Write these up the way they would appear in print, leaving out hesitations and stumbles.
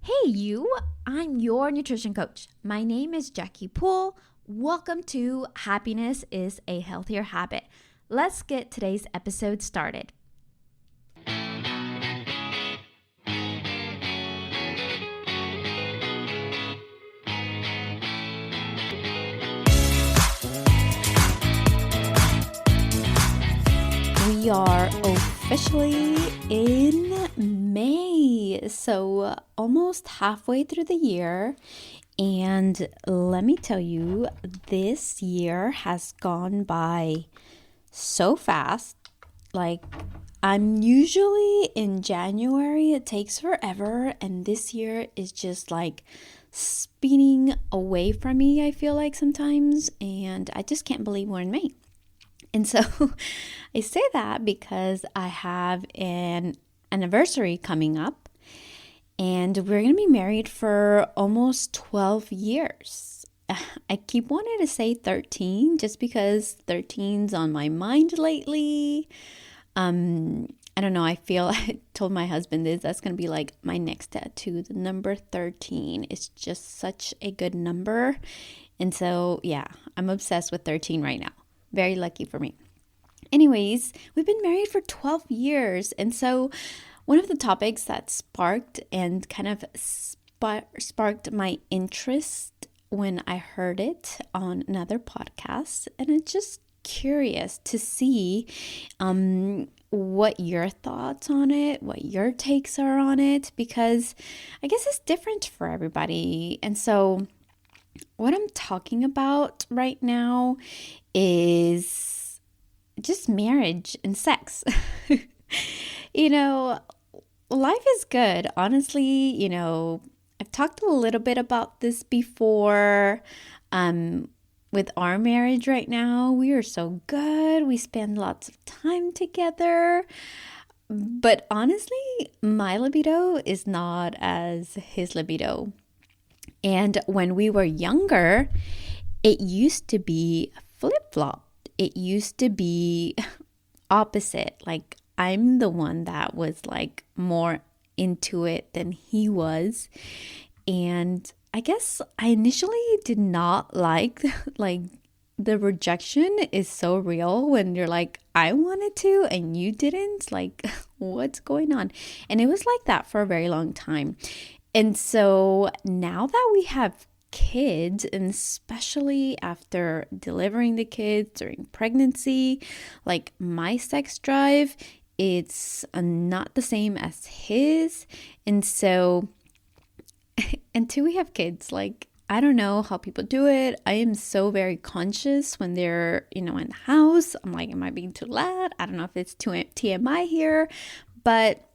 Hey, you! I'm your nutrition coach. My name is Jackie Poole. Welcome to Happiness is a Healthier Habit. Let's get today's episode started. We are officially in May, so almost halfway through the year. And let me tell you, this year has gone by so fast. Like, I'm usually in January, it takes forever, and this year is just like speeding away from me, I feel like sometimes, and I just can't believe we're in May. And so I say that because I have an anniversary coming up, and we're going to be married for almost 12 years. I keep wanting to say 13 just because 13's on my mind lately. I don't know. I feel I told my husband that's going to be like my next tattoo. The number 13 is just such a good number. And so, yeah, I'm obsessed with 13 right now. Very lucky for me. Anyways, we've been married for 12 years. And so one of the topics that sparked and kind of sparked my interest when I heard it on another podcast, and it's just curious to see what your thoughts on it, what your takes are on it, because I guess it's different for everybody. And so what I'm talking about right now is just marriage and sex. Life is good. Honestly, I've talked a little bit about this before. With our marriage right now, we are so good. We spend lots of time together. But honestly, my libido is not as his libido. And when we were younger, it used to be flip-flopped. It used to be opposite. Like, I'm the one that was like more into it than he was. And I guess I initially did not like the rejection is so real when you're like, I wanted to and you didn't. Like, what's going on? And it was like that for a very long time. And so now that we have kids, and especially after delivering the kids during pregnancy, like my sex drive, it's not the same as his. And so until we have kids, like, I don't know how people do it. I am so very conscious when they're, in the house. I'm like, am I being too loud? I don't know if it's too TMI here, but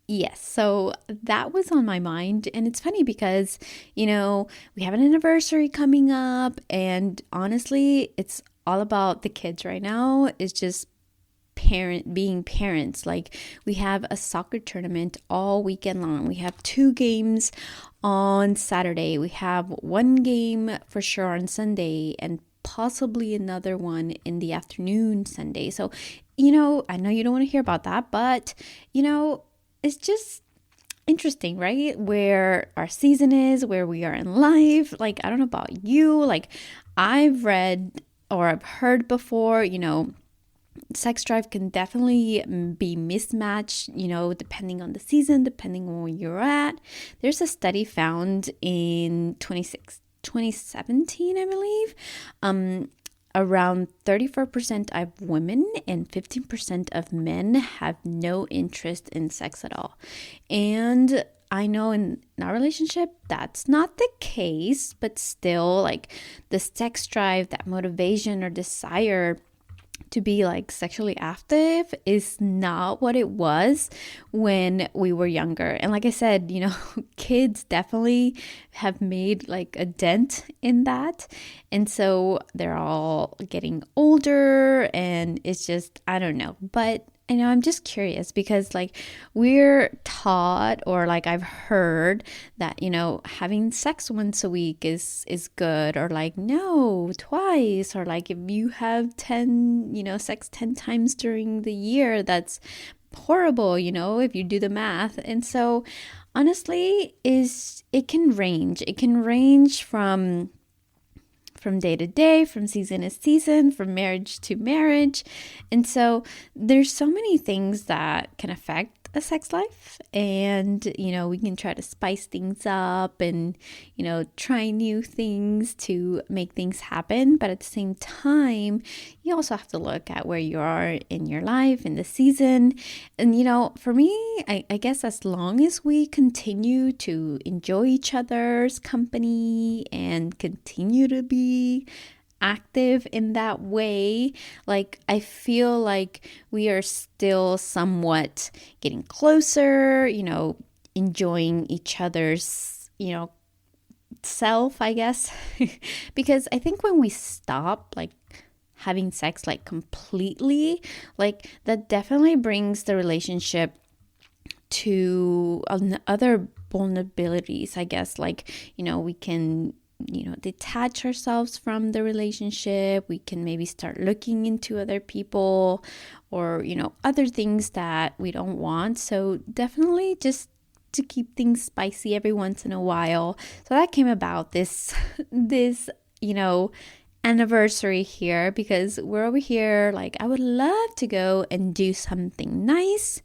yes, so that was on my mind. And it's funny because, we have an anniversary coming up, and honestly, it's all about the kids right now. It's just being parents. Like, we have a soccer tournament all weekend long. We have 2 games on Saturday. We have 1 game for sure on Sunday, and possibly another one in the afternoon Sunday. So, I know you don't want to hear about that, but it's just interesting, right? Where our season is, where we are in life. Like, I don't know about you. Like, I've read or I've heard before, sex drive can definitely be mismatched, depending on the season, depending on where you're at. There's a study found in 2017, I believe. Around 34% of women and 15% of men have no interest in sex at all. And I know in our relationship, that's not the case, but still, like, the sex drive, that motivation or desire to be like sexually active is not what it was when we were younger. And like I said, kids definitely have made like a dent in that. And so they're all getting older, and it's just, I don't know. But I'm just curious because like we're taught, or like I've heard that, having sex once a week is good, or like no, twice, or like if you have 10, sex 10 times during the year, that's horrible, if you do the math. And so honestly is it can range. It can range from day to day, from season to season, from marriage to marriage. And so there's so many things that can affect a sex life. And, we can try to spice things up and, try new things to make things happen. But at the same time, you also have to look at where you are in your life, in the season. And, for me, I guess as long as we continue to enjoy each other's company and continue to be active in that way, like I feel like we are still somewhat getting closer, enjoying each other's, self, I guess. Because I think when we stop like having sex like completely, like that definitely brings the relationship to other vulnerabilities, I guess. Like, we can detach ourselves from the relationship. We can maybe start looking into other people or, other things that we don't want. So definitely just to keep things spicy every once in a while. So that came about this, anniversary here, because we're over here like I would love to go and do something nice,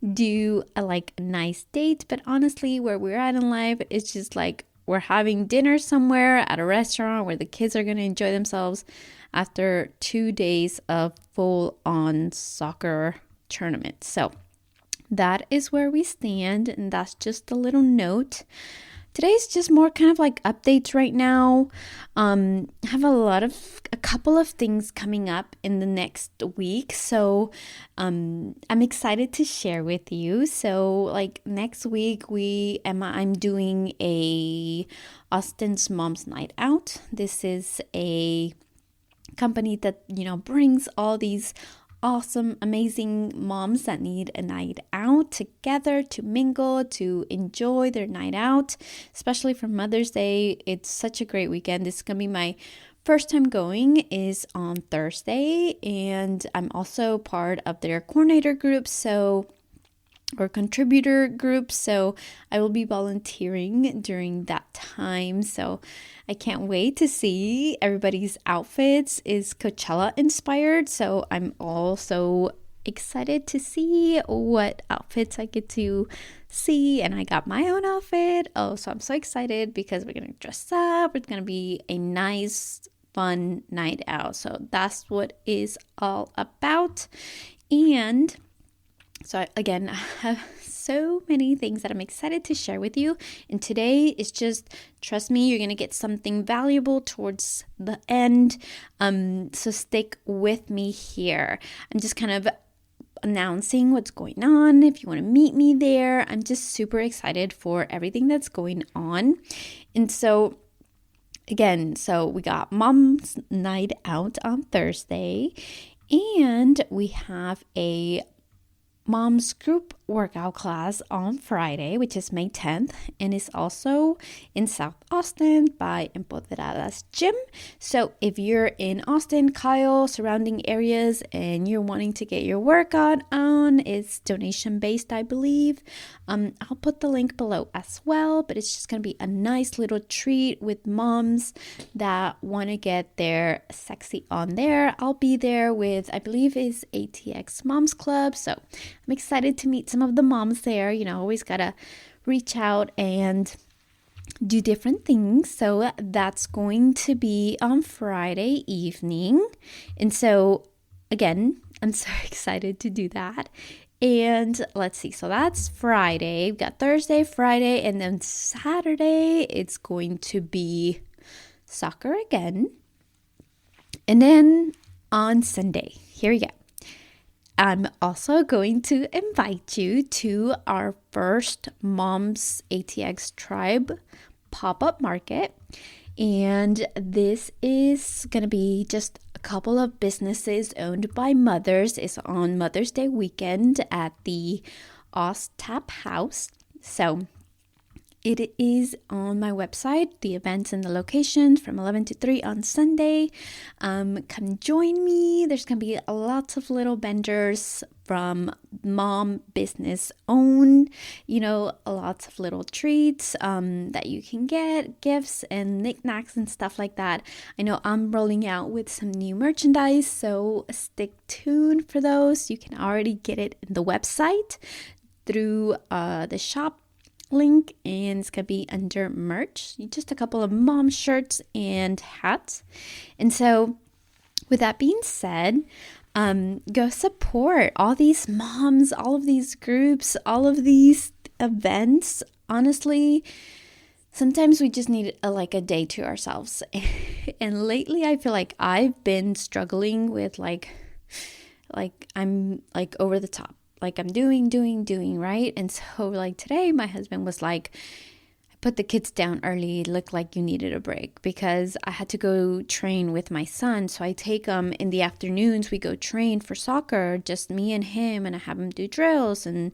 do a nice date, but honestly where we're at in life, it's just like we're having dinner somewhere at a restaurant where the kids are going to enjoy themselves after 2 days of full on soccer tournament. So that is where we stand, and that's just a little note. Today's just more kind of like updates right now. I have a couple of things coming up in the next week. So I'm excited to share with you. So like next week I'm doing a Austin's Mom's Night Out. This is a company that, brings all these awesome, amazing moms that need a night out together to mingle, to enjoy their night out, especially for Mother's Day. It's such a great weekend. This is going to be my first time going, is on Thursday, and I'm also part of their coordinator group, or contributor group, so I will be volunteering during that time. So I can't wait to see everybody's outfits. Is Coachella inspired, so I'm also excited to see what outfits I get to see. And I got my own outfit. So I'm so excited because we're gonna dress up. It's gonna be a nice fun night out. So that's what is all about. And so again, I have so many things that I'm excited to share with you. And today is just, trust me, you're going to get something valuable towards the end. So stick with me here. I'm just kind of announcing what's going on. If you want to meet me there, I'm just super excited for everything that's going on. And so again, so we got Mom's Night Out on Thursday, and we have a mom's group workout class on Friday, which is May 10th, and is also in South Austin by Empoderadas Gym. So if you're in Austin, Kyle, surrounding areas, and you're wanting to get your workout on, it's donation based, I believe. I'll put the link below as well, but it's just going to be a nice little treat with moms that want to get their sexy on there. I'll be there with, I believe is ATX Moms Club. So I'm excited to meet some of the moms there. Always gotta reach out and do different things. So that's going to be on Friday evening. And so again, I'm so excited to do that. And let's see, so that's Friday. We've got Thursday, Friday, and then Saturday it's going to be soccer again. And then on Sunday, here we go, I'm also going to invite you to our first Moms ATX Tribe pop-up market. And this is going to be just a couple of businesses owned by mothers. It's on Mother's Day weekend at the Oz Tap House. So It is on my website, the events and the locations from 11 to 3 on Sunday. Come join me. There's going to be lots of little vendors from mom business owned, lots of little treats that you can get, gifts and knickknacks and stuff like that. I know I'm rolling out with some new merchandise, so stick tuned for those. You can already get it in the website through the shop link, and it's gonna be under merch, just a couple of mom shirts and hats. And so with that being said, go support all these moms, all of these groups, all of these events. Honestly, sometimes we just need a day to ourselves. And lately I feel like I've been struggling with like I'm like over the top. Like I'm doing, right? And so like today, my husband was like, I put the kids down early. It looked like you needed a break because I had to go train with my son. So I take him in the afternoons. We go train for soccer, just me and him, and I have him do drills and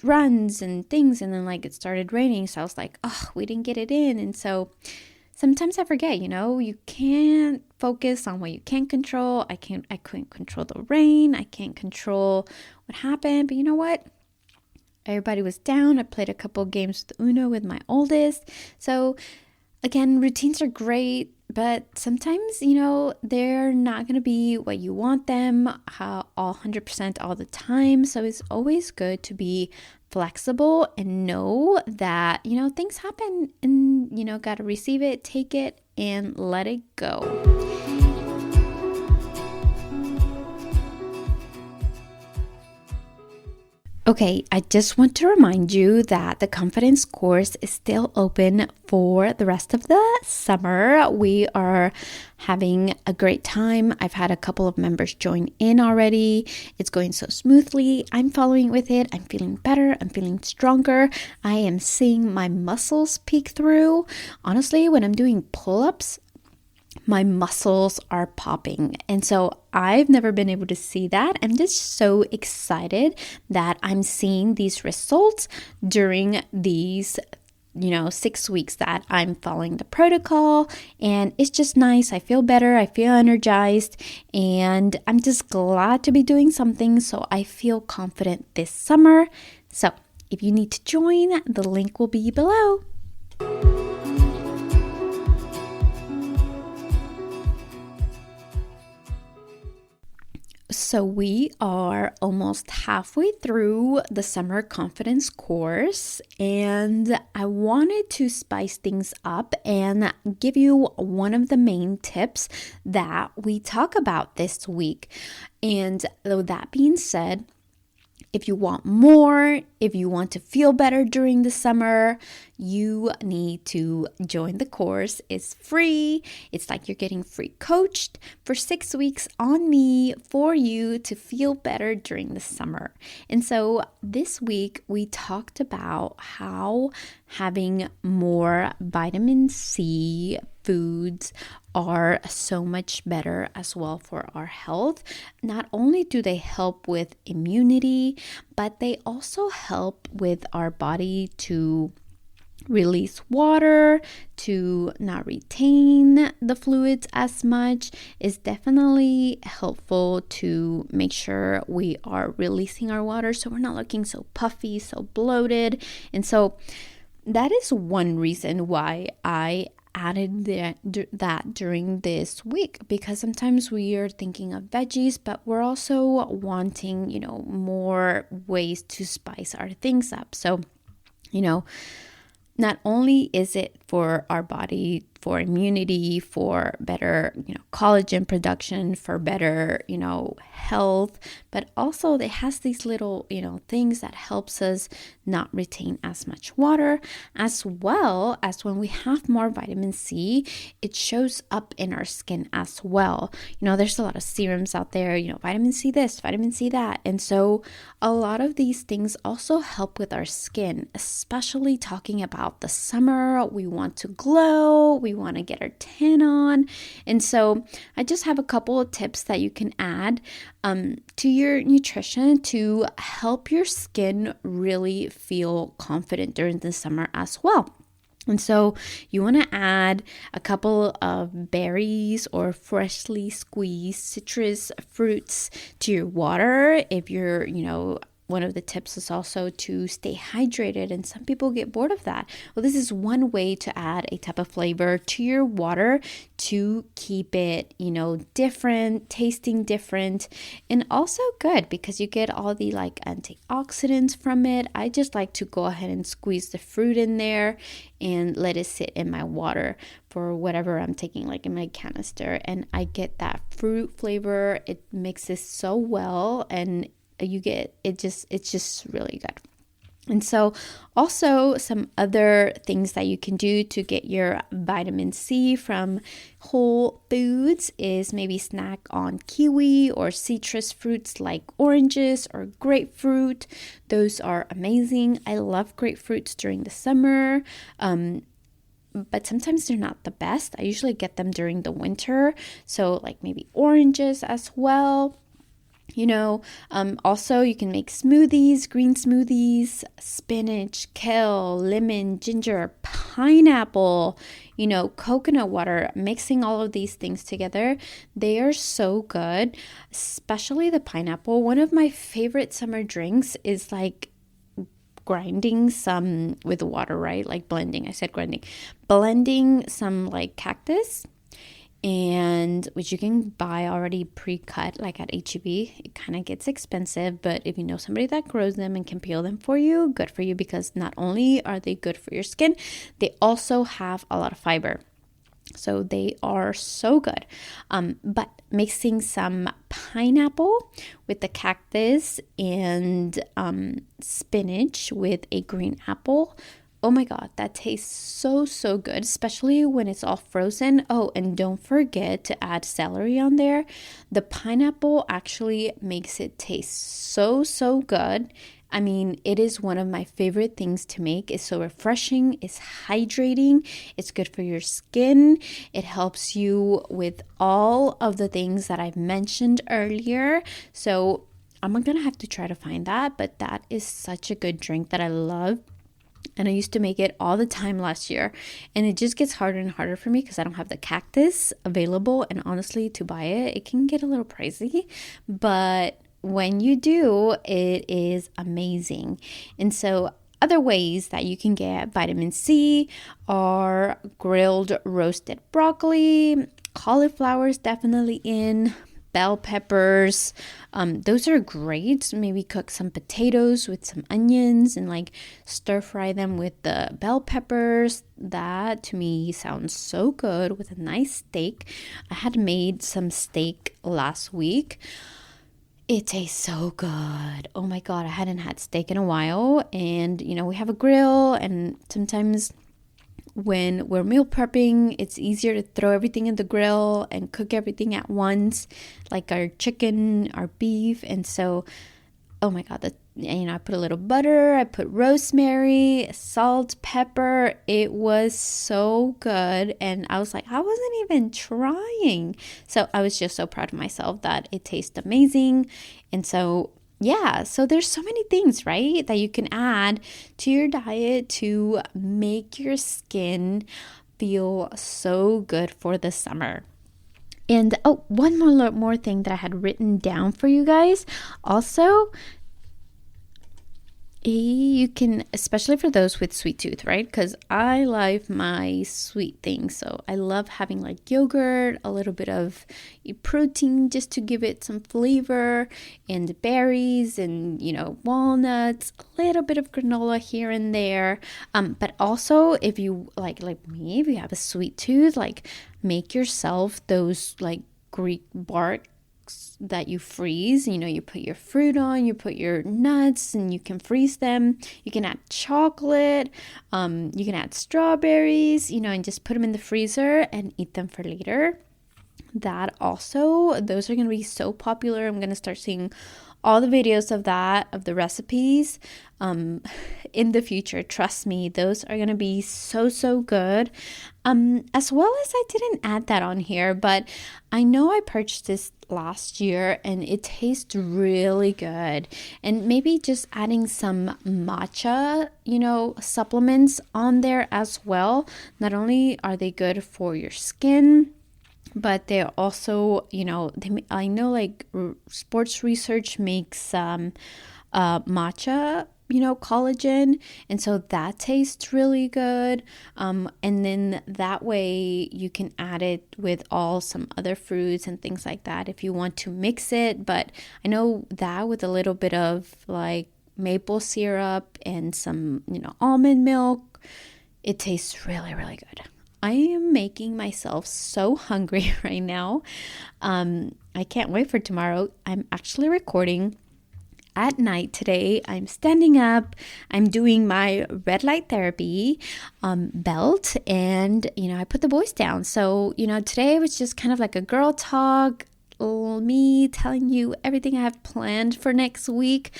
runs and things. And then like it started raining. So I was like, oh, we didn't get it in. And so sometimes I forget, you can't focus on what you can't control. I couldn't control the rain. I can't control what happened. But you know what? Everybody was down. I played a couple games with Uno with my oldest. So again, routines are great, but sometimes, they're not going to be what you want them all 100% all the time. So it's always good to be flexible and know that, things happen and, got to receive it, take it, and let it go. Okay, I just want to remind you that the confidence course is still open for the rest of the summer. We are having a great time. I've had a couple of members join in already. It's going so smoothly. I'm following with it. I'm feeling better. I'm feeling stronger. I am seeing my muscles peek through. Honestly, when I'm doing pull-ups, my muscles are popping. And so I've never been able to see that. I'm just so excited that I'm seeing these results during these 6 weeks that I'm following the protocol, and it's just nice. I feel better. I feel energized, and I'm just glad to be doing something. So I feel confident this summer. So if you need to join, the link will be below. So we are almost halfway through the summer confidence course, and I wanted to spice things up and give you one of the main tips that we talk about this week. And though that being said, if you want more, if you want to feel better during the summer, you need to join the course. It's free. It's like you're getting free coached for 6 weeks on me for you to feel better during the summer. And so this week we talked about how having more vitamin C foods are so much better as well for our health. Not only do they help with immunity, but they also help with our body to release water, to not retain the fluids as much. Is definitely helpful to make sure we are releasing our water so we're not looking so puffy, so bloated. And so that is one reason why I added that during this week, because sometimes we are thinking of veggies, but we're also wanting, more ways to spice our things up. So, not only is it for our body, for immunity, for better, collagen production, for better, health, but also it has these little, things that helps us not retain as much water, as well as when we have more vitamin C, it shows up in our skin as well. There's a lot of serums out there, vitamin C this, vitamin C that. And so a lot of these things also help with our skin, especially talking about the summer. We want to glow. We We want to get our tan on. And so I just have a couple of tips that you can add to your nutrition to help your skin really feel confident during the summer as well. And so you want to add a couple of berries or freshly squeezed citrus fruits to your water. If you're, one of the tips is also to stay hydrated, and some people get bored of that. Well, this is one way to add a type of flavor to your water to keep it, different, tasting different, and also good because you get all the antioxidants from it. I just like to go ahead and squeeze the fruit in there and let it sit in my water for whatever I'm taking, like in my canister, and I get that fruit flavor. It mixes so well, and it's just really good. And so also some other things that you can do to get your vitamin C from whole foods is maybe snack on kiwi or citrus fruits like oranges or grapefruit. Those are amazing. I love grapefruits during the summer. But sometimes they're not the best. I usually get them during the winter. So like maybe oranges as well. Also you can make smoothies, green smoothies, spinach, kale, lemon, ginger, pineapple, coconut water, mixing all of these things together. They are so good, especially the pineapple. One of my favorite summer drinks is like grinding some with water, right? Like blending. I said grinding. Blending some like cactus, and which you can buy already pre-cut like at HEB. It kind of gets expensive, but if you know somebody that grows them and can peel them for you, good for you, because not only are they good for your skin, they also have a lot of fiber. So they are so good. But mixing some pineapple with the cactus and spinach with a green apple, oh my God, that tastes so, so good, especially when it's all frozen. Oh, and don't forget to add celery on there. The pineapple actually makes it taste so, so good. I mean, it is one of my favorite things to make. It's so refreshing, it's hydrating, it's good for your skin. It helps you with all of the things that I've mentioned earlier. So I'm gonna have to try to find that, but that is such a good drink that I love. And I used to make it all the time last year. And it just gets harder and harder for me because I don't have the cactus available. And honestly, to buy it, it can get a little pricey. But when you do, it is amazing. And so other ways that you can get vitamin C are grilled roasted broccoli, cauliflower is definitely in, bell peppers. Those are great. Maybe cook some potatoes with some onions and like stir fry them with the bell peppers. That to me sounds so good with a nice steak. I had made some steak last week. It tastes so good. Oh my God, I hadn't had steak in a while. And we have a grill, and sometimes when we're meal prepping, it's easier to throw everything in the grill and cook everything at once, like our chicken, our beef. And so, oh my God, I put a little butter, I put rosemary, salt, pepper. It was so good. And I was like, I wasn't even trying. So I was just so proud of myself that it tastes amazing. And so yeah, so there's so many things, right, that you can add to your diet to make your skin feel so good for the summer. And one more thing that I had written down for you guys. Also, you can, especially for those with sweet tooth, right? Because I like my sweet things. So I love having like yogurt, a little bit of protein just to give it some flavor, and berries and, walnuts, a little bit of granola here and there. But also if you like me, if you have a sweet tooth, like make yourself those like Greek bark that you freeze. You put your fruit on, you put your nuts, and you can freeze them. You can add chocolate, you can add strawberries, and just put them in the freezer and eat them for later. Those are going to be so popular. I'm going to start seeing all the videos of that, of the recipes, in the future. Trust me, those are gonna be so good. As well as I didn't add that on here, but I know I purchased this last year and it tastes really good. And maybe just adding some matcha, supplements on there as well. Not only are they good for your skin, but they're also, I know like sports research makes matcha, collagen, and so that tastes really good. And then that way you can add it with some other fruits and things like that if you want to mix it. But I know that with a little bit of like maple syrup and some, almond milk, it tastes really, really good. I am making myself so hungry right now. I can't wait for tomorrow. I'm actually recording at night today. I'm standing up. I'm doing my red light therapy belt, and I put the boys down. So today was just kind of like a girl talk. Me telling you everything I have planned for next week.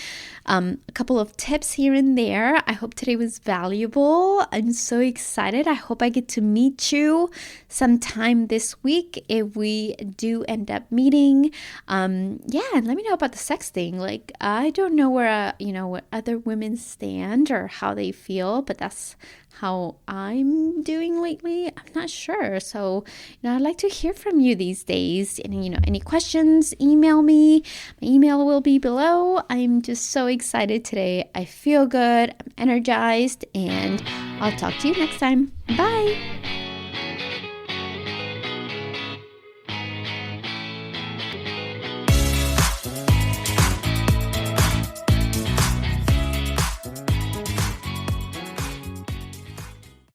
A couple of tips here and there. I hope today was valuable. I'm so excited. I hope I get to meet you sometime this week if we do end up meeting. And let me know about the sex thing. Like, I don't know where what other women stand or how they feel, but that's how I'm doing lately. I'm not sure. So, I'd like to hear from you these days. And, any questions, email me. My email will be below. I'm just so excited today. I feel good. I'm energized. And I'll talk to you next time. Bye.